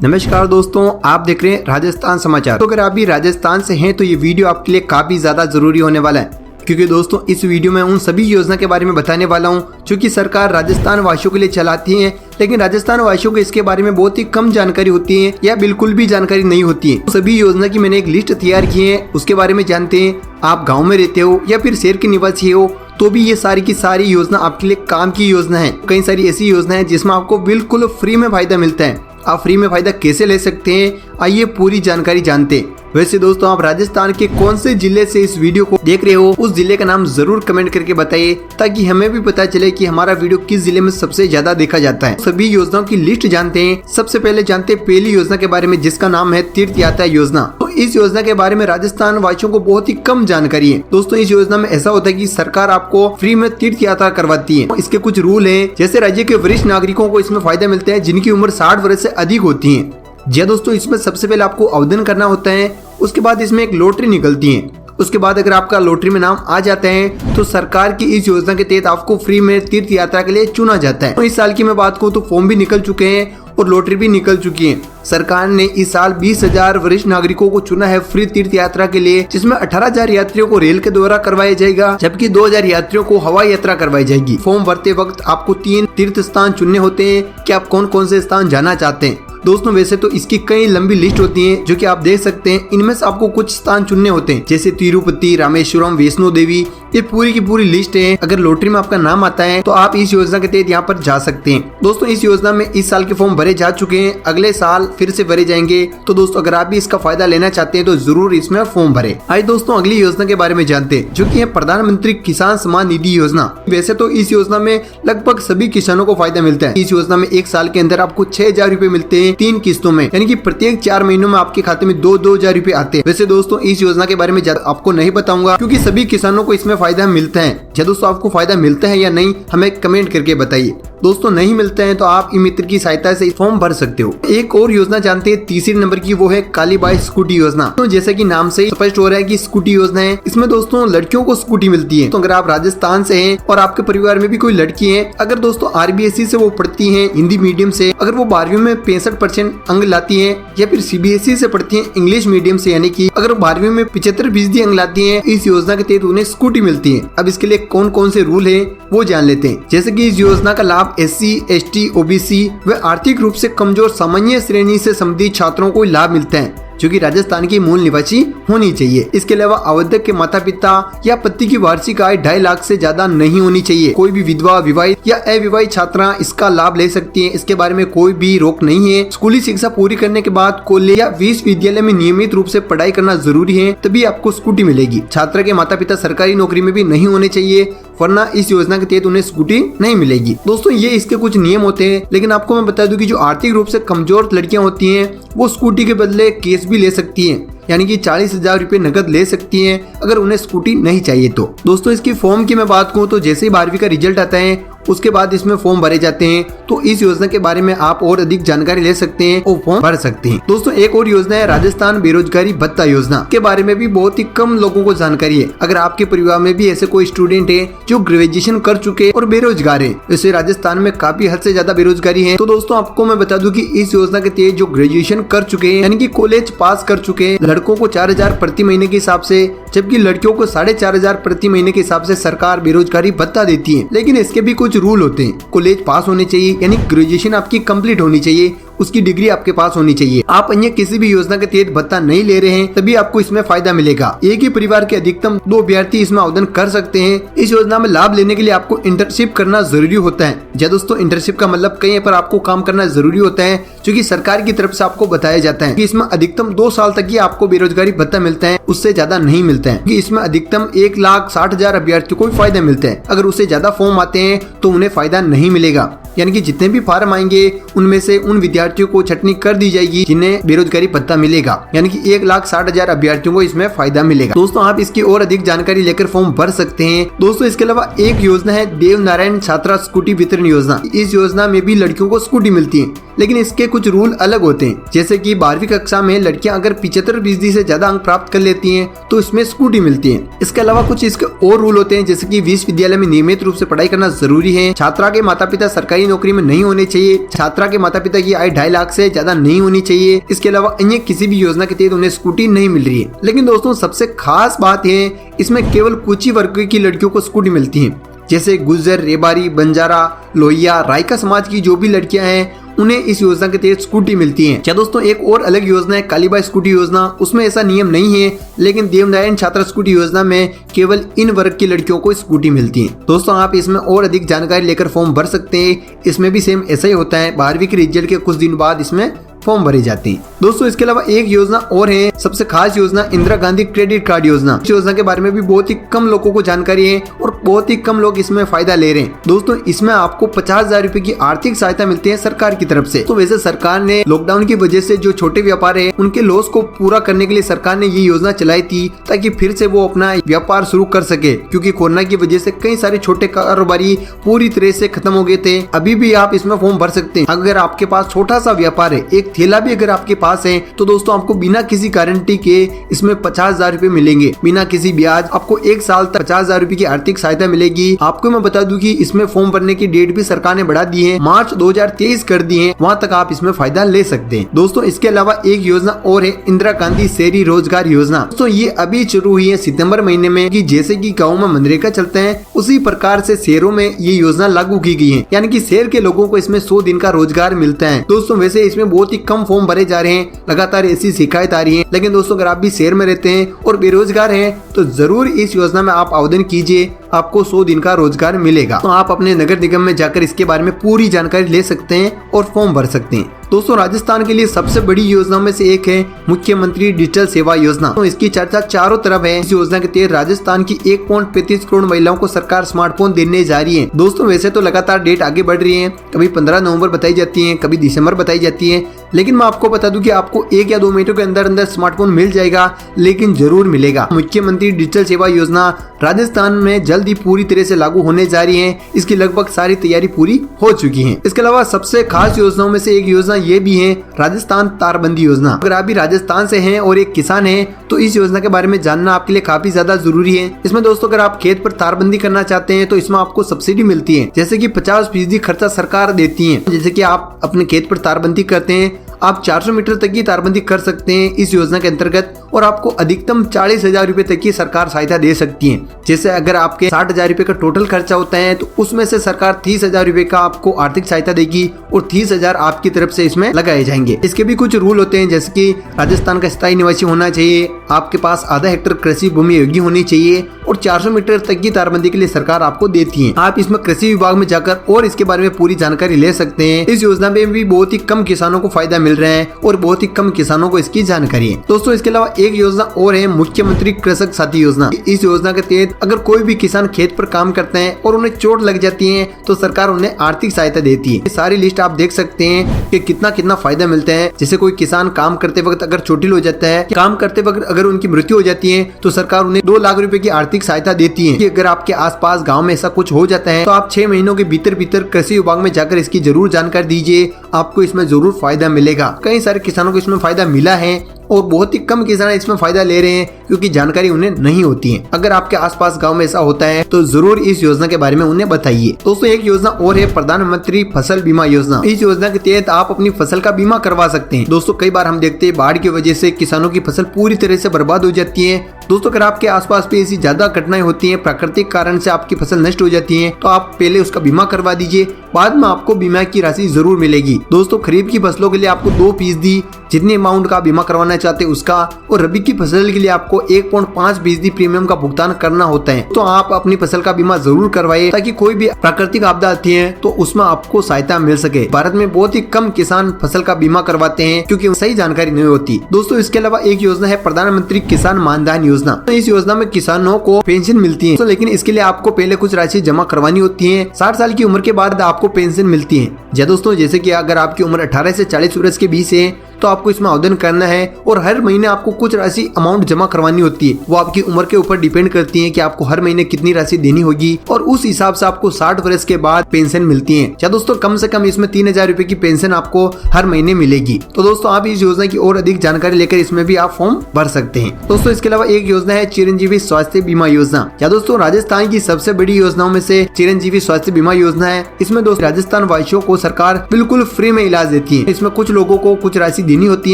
नमस्कार दोस्तों, आप देख रहे हैं राजस्थान समाचार। तो अगर आप भी राजस्थान से हैं तो ये वीडियो आपके लिए काफी ज्यादा जरूरी होने वाला है, क्योंकि दोस्तों इस वीडियो में उन सभी योजना के बारे में बताने वाला हूं जो कि सरकार राजस्थान वासियों के लिए चलाती है, लेकिन राजस्थान वासियों को इसके बारे में बहुत ही कम जानकारी होती है या बिल्कुल भी जानकारी नहीं होती है। तो सभी योजना की मैंने एक लिस्ट तैयार की है, उसके बारे में जानते हैं। आप गाँव में रहते हो या फिर शहर के निवासी हो तो भी ये सारी की सारी योजना आपके लिए काम की योजना है। कई सारी ऐसी योजना है जिसमें आपको बिल्कुल फ्री में फायदा मिलता है। आप फ्री में फायदा कैसे ले सकते हैं, आइए पूरी जानकारी जानते हैं। वैसे दोस्तों, आप राजस्थान के कौन से जिले से इस वीडियो को देख रहे हो, उस जिले का नाम जरूर कमेंट करके बताइए, ताकि हमें भी पता चले कि हमारा वीडियो किस जिले में सबसे ज्यादा देखा जाता है। सभी योजनाओं की लिस्ट जानते हैं। सबसे पहले जानते हैं पहली योजना के बारे में, जिसका नाम है तीर्थ यात्रा योजना। तो इस योजना के बारे में राजस्थान वासियों को बहुत ही कम जानकारी है। दोस्तों, इस योजना में ऐसा होता है कि सरकार आपको फ्री में तीर्थ यात्रा करवाती है। इसके कुछ रूल है, जैसे राज्य के वरिष्ठ नागरिकों को इसमें फायदा मिलता है जिनकी उम्र 60 वर्ष से अधिक होती है। जी दोस्तों, इसमें सबसे पहले आपको आवेदन करना होता है। उसके बाद इसमें एक लॉटरी निकलती है। उसके बाद अगर आपका लॉटरी में नाम आ जाता है तो सरकार की इस योजना के तहत आपको फ्री में तीर्थ यात्रा के लिए चुना जाता है। तो इस साल की मैं बात करूं तो फॉर्म भी निकल चुके हैं और लॉटरी भी निकल चुकी है। सरकार ने इस साल 20,000 वरिष्ठ नागरिकों को चुना है फ्री तीर्थ यात्रा के लिए, जिसमें 18,000 यात्रियों को रेल के द्वारा करवाया जाएगा, जबकि 2,000 यात्रियों को हवाई यात्रा करवाई जाएगी। फॉर्म भरते वक्त आपको 3 तीर्थ स्थान चुनने होते हैं कि आप कौन कौन से स्थान जाना चाहते हैं। दोस्तों, वैसे तो इसकी कई लंबी लिस्ट होती है जो कि आप देख सकते हैं। इनमें से आपको कुछ स्थान चुनने होते हैं, जैसे तिरुपति, रामेश्वरम, वैष्णो देवी। ये पूरी की पूरी लिस्ट है। अगर लॉटरी में आपका नाम आता है तो आप इस योजना के तहत यहाँ पर जा सकते हैं। दोस्तों, इस योजना में इस साल के फॉर्म भरे जा चुके हैं, अगले साल फिर से भरे जाएंगे। तो दोस्तों, अगर आप भी इसका फायदा लेना चाहते हैं तो जरूर इसमें फॉर्म भरे। आइए दोस्तों, अगली योजना के बारे में जानते हैं, जो कि है प्रधानमंत्री किसान सम्मान निधि योजना। वैसे तो इस योजना में लगभग सभी किसानों को फायदा मिलता है। इस योजना में एक साल के अंदर आपको 6,000 रूपए मिलते हैं 3 किस्तों में, यानी कि प्रत्येक 4 महीनों में आपके खाते में 2-2 हजार रूपए आते हैं। वैसे दोस्तों, इस योजना के बारे में ज्यादा आपको नहीं बताऊंगा, क्योंकि सभी किसानों को इसमें फायदा मिलता है। क्या दोस्तों, आपको फायदा मिलता है या नहीं, हमें कमेंट करके बताइए। दोस्तों, नहीं मिलते हैं तो आप ई मित्र की सहायता से फॉर्म भर सकते हो। एक और योजना जानते हैं तीसरे नंबर की, वो है काली बाई स्कूटी योजना। तो जैसे कि नाम से ही स्पष्ट हो रहा है कि स्कूटी योजना है। इसमें दोस्तों लड़कियों को स्कूटी मिलती है। तो अगर आप राजस्थान से हैं और आपके परिवार में भी कोई लड़की है, अगर दोस्तों RBSE से वो पढ़ती है हिंदी मीडियम से, अगर वो 12वीं में 65% अंक लाती है, या फिर CBSE से पढ़ती है इंग्लिश मीडियम से, यानी कि अगर 12वीं में 75% अंक लाती है, इस योजना के तहत उन्हें स्कूटी मिलती है। अब इसके लिए कौन कौन से रूल है वो जान लेते हैं। जैसे कि इस योजना का लाभ SC, ST, OBC व आर्थिक रूप से कमजोर सामान्य श्रेणी से संबंधित छात्रों को लाभ मिलता है, जो कि राजस्थान की मूल निवासी होनी चाहिए। इसके अलावा आवेदक के माता पिता या पति की वार्षिक आय 2.5 लाख से ज्यादा नहीं होनी चाहिए। कोई भी विधवा, विवाहित या अविवाहित छात्रा इसका लाभ ले सकती है। इसके बारे में कोई भी रोक नहीं है। स्कूली शिक्षा पूरी करने के बाद कॉलेज या विश्वविद्यालय में नियमित रूप से पढ़ाई करना जरूरी है, तभी आपको स्कूटी मिलेगी। छात्रा के माता पिता सरकारी नौकरी में भी नहीं होने चाहिए, वरना इस योजना के तहत उन्हें स्कूटी नहीं मिलेगी। दोस्तों, ये इसके कुछ नियम होते हैं, लेकिन आपको मैं बता दूं कि जो आर्थिक रूप से कमजोर लड़कियां होती हैं वो स्कूटी के बदले कैश भी ले सकती हैं, यानी कि 40,000 रूपए नकद ले सकती हैं अगर उन्हें स्कूटी नहीं चाहिए तो। दोस्तों, इसकी फॉर्म की मैं बात करूं तो जैसे ही 12वीं का रिजल्ट आता है उसके बाद इसमें फॉर्म भरे जाते हैं। तो इस योजना के बारे में आप और अधिक जानकारी ले सकते हैं और फॉर्म भर सकते हैं। दोस्तों, एक और योजना है राजस्थान बेरोजगारी भत्ता योजना। के बारे में भी बहुत ही कम लोगों को जानकारी है। अगर आपके परिवार में भी ऐसे कोई स्टूडेंट है जो ग्रेजुएशन कर चुके और बेरोजगार है, जैसे राजस्थान में काफी हद से ज्यादा बेरोजगारी है, तो दोस्तों आपको मैं बता दूं कि इस योजना के तहत जो ग्रेजुएशन कर चुके हैं, यानी कि कॉलेज पास कर चुके हैं, लड़कों को 4,000 प्रति महीने के हिसाब से, जबकि लड़कियों को 4,500 प्रति महीने के हिसाब से सरकार बेरोजगारी भत्ता देती है। लेकिन इसके भी कुछ रूल होते हैं। कॉलेज पास होने चाहिए, यानी ग्रेजुएशन आपकी कंप्लीट होनी चाहिए, उसकी डिग्री आपके पास होनी चाहिए। आप अन्य किसी भी योजना के तहत भत्ता नहीं ले रहे हैं, तभी आपको इसमें फायदा मिलेगा। एक ही परिवार के अधिकतम 2 अभ्यर्थी इसमें आवेदन कर सकते हैं। इस योजना में लाभ लेने के लिए आपको इंटर्नशिप करना जरूरी होता है। जी दोस्तों, इंटर्नशिप का मतलब कहीं पर आपको काम करना जरूरी होता है, जो कि सरकार की तरफ से आपको बताया जाता है कि इसमें अधिकतम 2 साल तक ही आपको बेरोजगारी भत्ता मिलता है, उससे ज्यादा नहीं मिलता है। कि इसमें अधिकतम 1,60,000 अभ्यर्थियों को फायदा मिलता है। अगर उससे ज्यादा फॉर्म आते हैं तो उन्हें फायदा नहीं मिलेगा, यानी कि जितने भी फार्म आएंगे उनमें से उन विद्यार्थियों को छटनी कर दी जाएगी जिन्हें बेरोजगारी भत्ता मिलेगा, यानी कि 1,60,000 अभ्यर्थियों को इसमें फायदा मिलेगा। दोस्तों, आप इसकी और अधिक जानकारी लेकर फॉर्म भर सकते हैं। दोस्तों, इसके अलावा एक योजना है देव नारायण छात्रा स्कूटी वितरण योजना। इस योजना में भी लड़कियों को स्कूटी मिलती है, लेकिन इसके कुछ रूल अलग होते हैं। जैसे कि 12वीं कक्षा में लड़कियां अगर 75% से ज्यादा अंक प्राप्त कर लेती हैं तो इसमें स्कूटी मिलती है। इसके अलावा कुछ इसके और रूल होते हैं, जैसे कि विश्वविद्यालय में नियमित रूप से पढ़ाई करना जरूरी है। छात्रा के माता पिता सरकारी नौकरी में नहीं होने चाहिए। छात्रा के माता पिता की आय 2.5 लाख से ज्यादा नहीं होनी चाहिए। इसके अलावा अन्य किसी भी योजना के तहत उन्हें स्कूटी नहीं मिल रही है। लेकिन दोस्तों सबसे खास बात है, इसमें केवल कुछ ही वर्ग की लड़कियों को स्कूटी मिलती है, जैसे गुर्जर, रेबारी, बंजारा, लोहिया, रायका समाज की जो भी लड़कियां हैं उन्हें इस योजना के तहत स्कूटी मिलती है। क्या दोस्तों एक और अलग योजना है कालीबाई स्कूटी योजना, उसमें ऐसा नियम नहीं है, लेकिन देवनारायण छात्रा स्कूटी योजना में केवल इन वर्ग की लड़कियों को स्कूटी मिलती है। दोस्तों आप इसमें और अधिक जानकारी लेकर फॉर्म भर सकते हैं। इसमें भी सेम ऐसा ही होता है, 12वीं के रिजल्ट के कुछ दिन बाद इसमें फॉर्म भरे जाते हैं। दोस्तों इसके अलावा एक योजना और है, सबसे खास योजना इंदिरा गांधी क्रेडिट कार्ड योजना। इस योजना के बारे में भी बहुत ही कम लोगों को जानकारी है और बहुत ही कम लोग इसमें फायदा ले रहे हैं। दोस्तों इसमें आपको 50,000 रुपए की आर्थिक सहायता मिलती है सरकार की तरफ से। तो वैसे सरकार ने लॉकडाउन की वजह से जो छोटे व्यापार है उनके लॉस को पूरा करने के लिए सरकार ने ये योजना चलाई थी, ताकि फिर से वो अपना व्यापार शुरू कर सके, क्योंकि कोरोना की वजह से कई सारे छोटे कारोबारी पूरी तरह से खत्म हो गए थे। अभी भी आप इसमें फॉर्म भर सकते हैं। अगर आपके पास छोटा सा व्यापार है, एक ठेला भी अगर आपके पास है, तो दोस्तों आपको बिना किसी गारंटी के इसमें 50,000 रुपए मिलेंगे, बिना किसी ब्याज। आपको 1 साल तक 50,000 रुपए की आर्थिक सहायता मिलेगी। आपको मैं बता दूं कि इसमें फॉर्म भरने की डेट भी सरकार ने बढ़ा दी है, मार्च 2023 कर दी है, वहाँ तक आप इसमें फायदा ले सकते हैं। दोस्तों इसके अलावा एक योजना और है इंदिरा गांधी शहरी रोजगार योजना। दोस्तों ये अभी शुरू हुई है सितंबर महीने में, कि जैसे कि गाँव में मनरेगा चलते हैं उसी प्रकार से शहरों में ये योजना लागू की गई है, यानी कि शहर के लोगों को इसमें 100 दिन का रोजगार मिलता है। दोस्तों वैसे इसमें बहुत ही कम फॉर्म भरे जा रहे हैं, लगातार ऐसी शिकायत आ रही है, लेकिन दोस्तों अगर आप भी शहर में रहते हैं और बेरोजगार हैं तो जरूर इस योजना में आप आवेदन कीजिए, आपको 100 दिन का रोजगार मिलेगा। तो आप अपने नगर निगम में जाकर इसके बारे में पूरी जानकारी ले सकते हैं और फॉर्म भर सकते हैं। दोस्तों राजस्थान के लिए सबसे बड़ी योजनाओं में से एक है मुख्यमंत्री डिजिटल सेवा योजना। तो इसकी चर्चा चारों तरफ है। इस योजना के तहत राजस्थान की 1.35 करोड़ महिलाओं को सरकार स्मार्टफोन देने जा रही है। दोस्तों वैसे तो लगातार डेट आगे बढ़ रही है, कभी 15 नवंबर बताई जाती है, कभी दिसंबर बताई जाती है, लेकिन मैं आपको बता दूं कि आपको 1 या 2 महीनों के अंदर अंदर स्मार्टफोन मिल जाएगा, लेकिन जरूर मिलेगा। मुख्यमंत्री डिजिटल सेवा योजना राजस्थान में जल्द ही पूरी तरह से लागू होने जा रही है। इसकी लगभग सारी तैयारी पूरी हो चुकी है। इसके अलावा सबसे खास योजनाओं में से एक योजना ये भी है राजस्थान तारबंदी योजना। अगर आप भी राजस्थान से हैं और एक किसान हैं तो इस योजना के बारे में जानना आपके लिए काफी ज्यादा जरूरी है। इसमें दोस्तों अगर आप खेत पर तारबंदी करना चाहते हैं तो इसमें आपको सब्सिडी मिलती है, जैसे कि 50% खर्चा सरकार देती है। जैसे कि आप अपने खेत पर तारबंदी करते हैं, आप 400 मीटर तक की तारबंदी कर सकते हैं इस योजना के अंतर्गत, और आपको अधिकतम 40,000 रुपए तक की सरकार सहायता दे सकती है। जैसे अगर आपके 60,000 रुपए का टोटल खर्चा होता है तो उसमें से सरकार 30,000 रुपए का आपको आर्थिक सहायता देगी और 30,000 आपकी तरफ से इसमें लगाए जाएंगे। इसके भी कुछ रूल होते हैं, जैसे कि राजस्थान का स्थायी निवासी होना चाहिए, आपके पास आधा हेक्टेयर कृषि भूमि योग्य होनी चाहिए, और 400 मीटर तक की तारबंदी के लिए सरकार आपको देती है। आप इसमें कृषि विभाग में जाकर और इसके बारे में पूरी जानकारी ले सकते हैं। इस योजना में भी बहुत ही कम किसानों को फायदा मिल रहा है और बहुत ही कम किसानों को इसकी जानकारी है। दोस्तों इसके अलावा एक योजना और है मुख्यमंत्री कृषक साथी योजना। इस योजना के तहत अगर कोई भी किसान खेत पर काम करते हैं और उन्हें चोट लग जाती है तो सरकार उन्हें आर्थिक सहायता देती है। ये सारी लिस्ट आप देख सकते हैं कि कितना कितना फायदा मिलता है। जैसे कोई किसान काम करते वक्त अगर चोटिल हो जाता है, काम करते वक्त अगर उनकी मृत्यु हो जाती है तो सरकार उन्हें 2 लाख रुपए की आर्थिक सहायता देती है। कि अगर आपके आसपास गांव में ऐसा कुछ हो जाता है तो आप 6 महीनों के भीतर भीतर कृषि विभाग में जाकर इसकी जरूर जानकारी दीजिए, आपको इसमें जरूर फायदा मिलेगा। कई सारे किसानों को इसमें फायदा मिला है और बहुत ही कम किसान इसमें फायदा ले रहे हैं क्योंकि जानकारी उन्हें नहीं होती है। अगर आपके आसपास गांव में ऐसा होता है तो जरूर इस योजना के बारे में उन्हें बताइए। दोस्तों एक योजना और है प्रधानमंत्री फसल बीमा योजना। इस योजना के तहत आप अपनी फसल का बीमा करवा सकते हैं। दोस्तों कई बार हम देखते हैं बाढ़ की वजह से किसानों की फसल पूरी तरह से बर्बाद हो जाती है। दोस्तों अगर आपके आसपास भी ऐसी ज्यादा घटनाएं होती हैं, प्राकृतिक कारण से आपकी फसल नष्ट हो जाती है, तो आप पहले उसका बीमा करवा दीजिए, बाद में आपको बीमा की राशि जरूर मिलेगी। दोस्तों खरीफ की फसलों के लिए आपको 2% जितने अमाउंट का बीमा करवाना चाहते हैं उसका, और रबी की फसल के लिए आपको 1.5% प्रीमियम का भुगतान करना होता है। तो आप अपनी फसल का बीमा जरूर करवाइए ताकि कोई भी प्राकृतिक आपदा आती है तो उसमें आपको सहायता मिल सके। भारत में बहुत ही कम किसान फसल का बीमा करवाते हैं क्योंकि सही जानकारी नहीं होती। दोस्तों इसके अलावा एक योजना है प्रधानमंत्री किसान मानधन योजना। तो इस योजना में किसानों को पेंशन मिलती है, तो लेकिन इसके लिए आपको पहले कुछ राशि जमा करवानी होती है। 60 साल की उम्र के बाद आपको पेंशन मिलती है। दोस्तों जैसे कि अगर आपकी उम्र 18 से 40 वर्ष के बीच है तो आपको इसमें आवेदन करना है और हर महीने आपको कुछ राशि अमाउंट जमा करवानी होती है। वो आपकी उम्र के ऊपर डिपेंड करती है कि आपको हर महीने कितनी राशि देनी होगी और उस हिसाब से आपको 60 वर्ष के बाद पेंशन मिलती है। या दोस्तों कम से कम इसमें 3000 रुपए की पेंशन आपको हर महीने मिलेगी। तो दोस्तों आप इस योजना की और अधिक जानकारी लेकर इसमें भी आप फॉर्म भर सकते हैं। दोस्तों इसके अलावा एक योजना है चिरंजीवी स्वास्थ्य बीमा योजना। या दोस्तों राजस्थान की सबसे बड़ी योजनाओं में से चिरंजीवी स्वास्थ्य बीमा योजना है। इसमें दोस्तों राजस्थान वासियों को सरकार बिल्कुल फ्री में इलाज देती है। इसमें कुछ लोगों को कुछ राशि देनी होती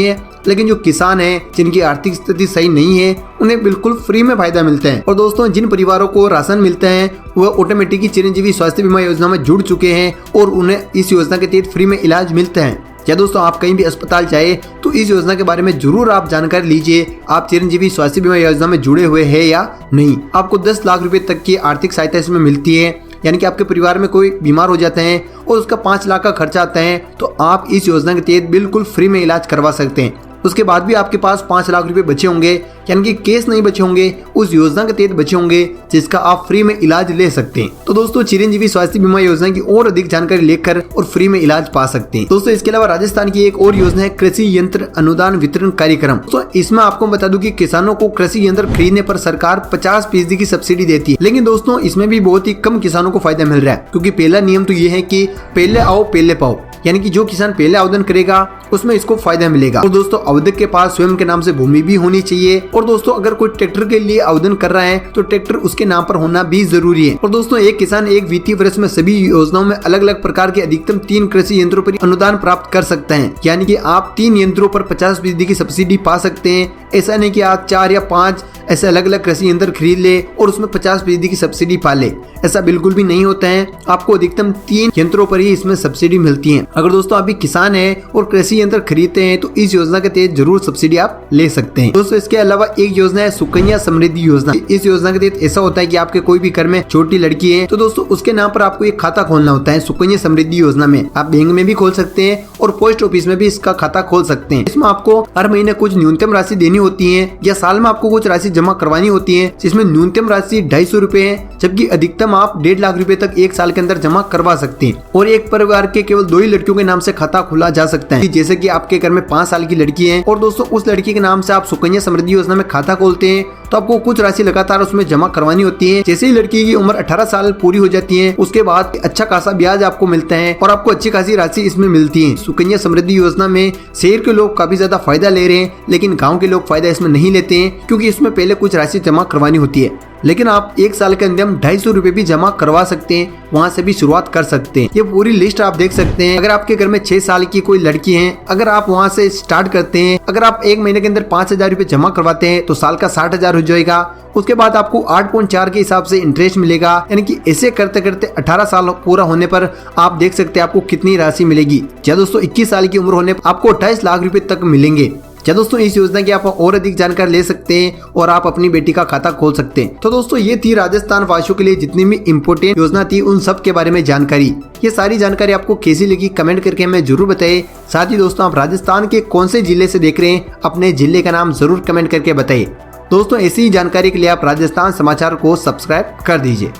है, लेकिन जो किसान हैं जिनकी आर्थिक स्थिति सही नहीं है उन्हें बिल्कुल फ्री में फायदा मिलता है। और दोस्तों जिन परिवारों को राशन मिलता है वह ऑटोमेटिकली चिरंजीवी स्वास्थ्य बीमा योजना में जुड़ चुके हैं और उन्हें इस योजना के तहत फ्री में इलाज मिलता है। या दोस्तों आप कहीं भी अस्पताल जाए तो इस योजना के बारे में जरूर आप जानकारी लीजिए, आप चिरंजीवी स्वास्थ्य बीमा योजना में जुड़े हुए हैं या नहीं। आपको 10 लाख रुपए तक की आर्थिक सहायता इसमें मिलती है, यानी कि आपके परिवार में कोई बीमार हो जाते हैं और उसका 5 लाख का खर्चा आता है तो आप इस योजना के तहत बिल्कुल फ्री में इलाज करवा सकते हैं। उसके बाद भी आपके पास 5 लाख रुपए बचे होंगे, यानी कि केस नहीं बचे होंगे, उस योजना के तहत बचे होंगे जिसका आप फ्री में इलाज ले सकते हैं। तो दोस्तों चिरंजीवी स्वास्थ्य बीमा योजना की और अधिक जानकारी लेकर और फ्री में इलाज पा सकते हैं। दोस्तों इसके अलावा राजस्थान की एक और योजना है कृषि यंत्र अनुदान वितरण कार्यक्रम। तो इसमें आपको बता दूं कि किसानों को कृषि यंत्र खरीदने पर सरकार 50% की सब्सिडी देती है। लेकिन दोस्तों इसमें भी बहुत ही कम किसानों को फायदा मिल रहा है, क्योंकि पहला नियम तो ये है कि पहले आओ पहले पाओ, यानी कि जो किसान पहले आवेदन करेगा उसमें इसको फायदा मिलेगा। और दोस्तों आवेदक के पास स्वयं के नाम से भूमि भी होनी चाहिए। और दोस्तों अगर कोई ट्रैक्टर के लिए आवेदन कर रहा है तो ट्रैक्टर उसके नाम पर होना भी जरूरी है। और दोस्तों एक किसान एक वित्तीय वर्ष में सभी योजनाओं में अलग अलग प्रकार के अधिकतम 3 कृषि यंत्रों पर अनुदान प्राप्त कर सकते हैं, यानी कि आप 3 यंत्रों पर 50% की सब्सिडी पा सकते हैं। ऐसा नहीं कि आप 4 या 5 ऐसे अलग अलग कृषि यंत्र खरीद ले और उसमें 50% की सब्सिडी पा ले, ऐसा बिल्कुल भी नहीं होता है। आपको अधिकतम 3 यंत्रों पर ही इसमें सब्सिडी मिलती है। अगर दोस्तों आप भी किसान हैं और कृषि यंत्र खरीदते हैं तो इस योजना के तहत जरूर सब्सिडी आप ले सकते हैं। दोस्तों इसके अलावा एक योजना है सुकन्या समृद्धि योजना। इस योजना के तहत ऐसा होता है कि आपके कोई भी घर में छोटी लड़की है तो दोस्तों उसके नाम पर आपको एक खाता खोलना होता है। सुकन्या समृद्धि योजना में आप बैंक में भी खोल सकते हैं और पोस्ट ऑफिस में भी इसका खाता खोल सकते हैं। इसमें आपको हर महीने कुछ न्यूनतम राशि देनी होती है या साल में आपको कुछ राशि जमा करवानी होती है, जिसमें न्यूनतम राशि 250 रुपए है, जबकि अधिकतम आप 1.5 लाख रुपए तक 1 साल के अंदर जमा करवा सकते हैं। और एक परिवार के केवल 2 ही लड़कियों के नाम से खाता खोला जा सकता है। जैसे कि आपके घर में 5 साल की लड़की है और दोस्तों उस लड़की के नाम से आप सुकन्या समृद्धि योजना में खाता खोलते हैं तो आपको कुछ राशि लगातार उसमें जमा करवानी होती है। जैसे ही लड़की की उम्र 18 साल पूरी हो जाती है उसके बाद अच्छा खासा ब्याज आपको मिलता है और आपको अच्छी खासी राशि इसमें मिलती है। सुकन्या समृद्धि योजना में शहर के लोग काफी ज्यादा फायदा ले रहे हैं, लेकिन गाँव के लोग फायदा इसमें नहीं लेते हैं, क्योंकि इसमें पहले कुछ राशि जमा करवानी होती है। लेकिन आप 1 साल के अंदर 250 रुपए भी जमा करवा सकते हैं, वहां से भी शुरुआत कर सकते हैं। ये पूरी लिस्ट आप देख सकते हैं। अगर आपके घर में 6 साल की कोई लड़की है, अगर आप वहां से स्टार्ट करते हैं, अगर आप 1 महीने के अंदर 5000 रुपए जमा करवाते हैं तो साल का 60,000 हो जाएगा। उसके बाद आपको 8.4 के हिसाब से इंटरेस्ट मिलेगा, यानी कि ऐसे करते करते 18 साल पूरा होने पर आप देख सकते हैं आपको कितनी राशि मिलेगी। या दोस्तों 21 साल की उम्र होने पर आपको 28 लाख रुपए तक मिलेंगे। क्या दोस्तों इस योजना की आप और अधिक जानकारी ले सकते हैं और आप अपनी बेटी का खाता खोल सकते हैं। तो दोस्तों ये थी राजस्थान वासियों के लिए जितनी भी इम्पोर्टेंट योजना थी उन सब के बारे में जानकारी। ये सारी जानकारी आपको कैसी लगी कमेंट करके हमें जरूर बताइए। साथ ही दोस्तों आप राजस्थान के कौन से जिले से देख रहे हैं अपने जिले का नाम जरूर कमेंट करके बताइए। दोस्तों ऐसी ही जानकारी के लिए आप राजस्थान समाचार को सब्सक्राइब कर दीजिए।